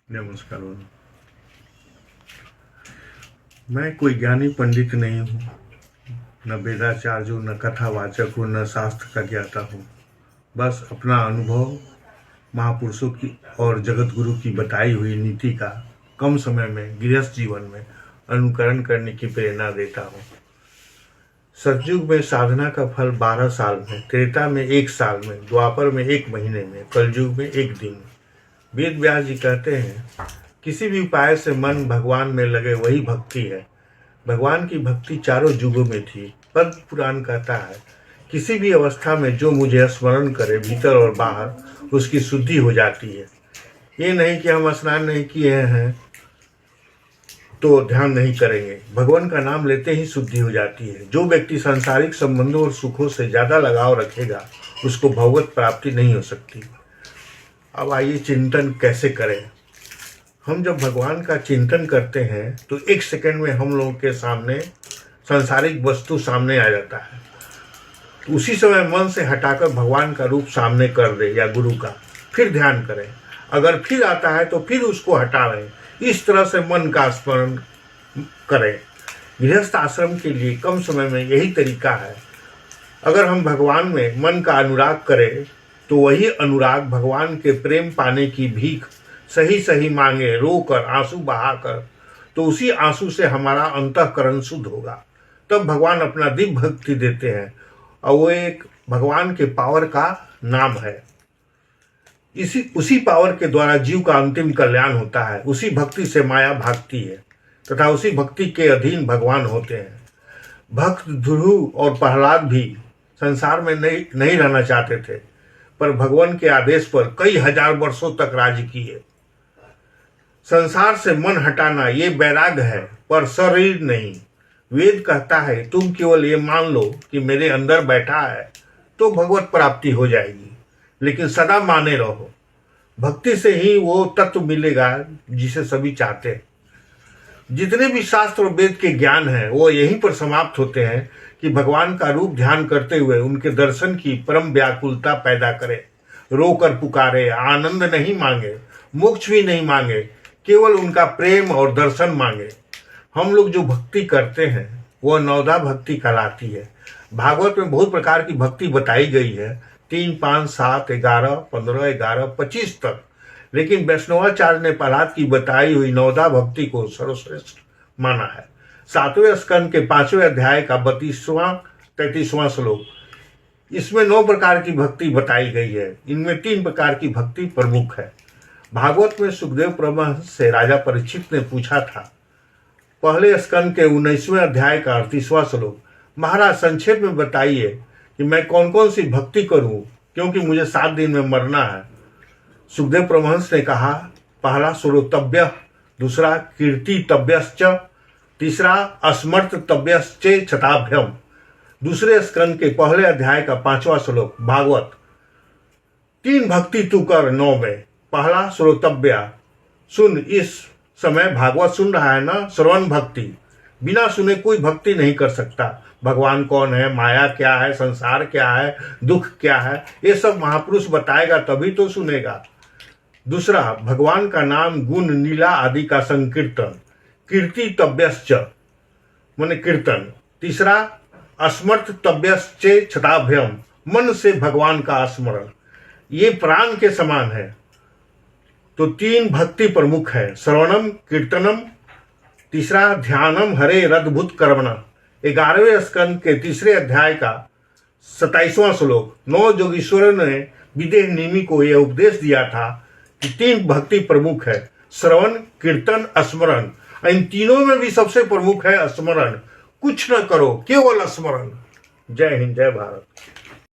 नमस्कार। मैं कोई ज्ञानी पंडित नहीं हूँ, न वेदाचार्य हूँ, न कथावाचक हूँ, न शास्त्र का ज्ञाता हूँ। बस अपना अनुभव महापुरुषों की और जगत गुरु की बताई हुई नीति का कम समय में गृहस्थ जीवन में अनुकरण करने की प्रेरणा देता हूँ। सतयुग में साधना का फल 12 साल में, त्रेता में 1 साल में, द्वापर में 1 महीने में, कलयुग में 1 दिन। वेद व्यास जी कहते हैं, किसी भी उपाय से मन भगवान में लगे वही भक्ति है। भगवान की भक्ति चारों युगों में थी। पद्म पुराण कहता है, किसी भी अवस्था में जो मुझे स्मरण करे भीतर और बाहर, उसकी शुद्धि हो जाती है। ये नहीं कि हम स्नान नहीं किए हैं तो ध्यान नहीं करेंगे, भगवान का नाम लेते ही शुद्धि हो जाती है। जो व्यक्ति सांसारिक संबंधों और सुखों से ज़्यादा लगाव रखेगा, उसको भगवत प्राप्ति नहीं हो सकती। अब आइए चिंतन कैसे करें। हम जब भगवान का चिंतन करते हैं तो 1 सेकंड में हम लोगों के सामने सांसारिक वस्तु सामने आ जाता है। तो उसी समय मन से हटाकर भगवान का रूप सामने कर दे या गुरु का, फिर ध्यान करें। अगर फिर आता है तो फिर उसको हटा लें। इस तरह से मन का स्मरण करें। गृहस्थ आश्रम के लिए कम समय में यही तरीका है। अगर हम भगवान में मन का अनुराग करें तो वही अनुराग भगवान के प्रेम पाने की भीख सही सही मांगे, रोकर, आंसू बहाकर, तो उसी आंसू से हमारा अंतःकरण शुद्ध होगा। तब भगवान अपना दिव्य भक्ति देते हैं और वो एक भगवान के पावर का नाम है। उसी पावर के द्वारा जीव का अंतिम कल्याण होता है। उसी भक्ति से माया भागती है तथा उसी भक्ति के अधीन भगवान होते हैं। भक्त ध्रुव और प्रहलाद भी संसार में नहीं रहना चाहते थे, पर भगवान के आदेश पर कई हजार वर्षों तक राज किए। संसार से मन हटाना ये वैराग्य है, पर शरीर नहीं। वेद कहता है, तुम केवल ये मान लो कि मेरे अंदर बैठा है तो भगवत प्राप्ति हो जाएगी, लेकिन सदा माने रहो। भक्ति से ही वो तत्व मिलेगा जिसे सभी चाहते हैं। जितने भी शास्त्र और वेद के ज्ञान हैं वो यहीं पर समाप्त होते हैं कि भगवान का रूप ध्यान करते हुए उनके दर्शन की परम व्याकुलता पैदा करे, रोकर पुकारे, आनंद नहीं मांगे, मोक्ष भी नहीं मांगे, केवल उनका प्रेम और दर्शन मांगे। हम लोग जो भक्ति करते हैं वह नवदा भक्ति कहलाती है। भागवत में बहुत प्रकार की भक्ति बताई गई है, 3, 5, 7, 11, 15, 11, 25 तक। लेकिन वैष्णवाचार्य ने प्रहलाद की बताई हुई नवदा भक्ति को सर्वश्रेष्ठ माना है। 7वें स्कंद के 5वें अध्याय का 32वां 33वां श्लोक, इसमें 9 प्रकार की भक्ति बताई गई है। इनमें 3 प्रकार की भक्ति प्रमुख है। भागवत में सुखदेव परमहंस से राजा परीक्षित ने पूछा था, पहले स्कंद के 19वें अध्याय का 38वां श्लोक, महाराज संक्षेप में बताइए कि मैं कौन कौन सी भक्ति करूं, क्योंकि मुझे 7 दिन में मरना है। सुखदेव परमहंस ने कहा, पहला श्रोतव्य, दूसरा कीर्तितव्यश्च, तीसरा अस्मर्तव्यश्चे क्षताभ्यम। दूसरे स्कंद के पहले अध्याय का 5वां श्लोक, भागवत। 3 भक्ति तू कर 9 में। पहला श्रोतव्य, सुन, इस समय भागवत सुन रहा है ना, श्रवण भक्ति। बिना सुने कोई भक्ति नहीं कर सकता। भगवान कौन है, माया क्या है, संसार क्या है, दुख क्या है, ये सब महापुरुष बताएगा तभी तो सुनेगा। दूसरा, भगवान का नाम, गुण, लीला आदि का संकीर्तन, कीर्तितव्यश्च माने कीर्तन। तीसरा, अस्मर्तव्यश्चे क्षताभ्यम, मन से भगवान का स्मरण। ये प्राण के समान है। तो 3 भक्ति प्रमुख है, श्रवणम, कीर्तनम, तीसरा ध्यानम हरे रद्भुत कर्मणा। 11वें स्कंद के 3 अध्याय का 27वां श्लोक, 9 जोगीश्वरों ने विदेह निमि को यह उपदेश दिया था कि 3 भक्ति प्रमुख है, श्रवण, कीर्तन, स्मरण। इन तीनों में भी सबसे प्रमुख है स्मरण। कुछ न करो, केवल स्मरण। जय हिंद, जय भारत।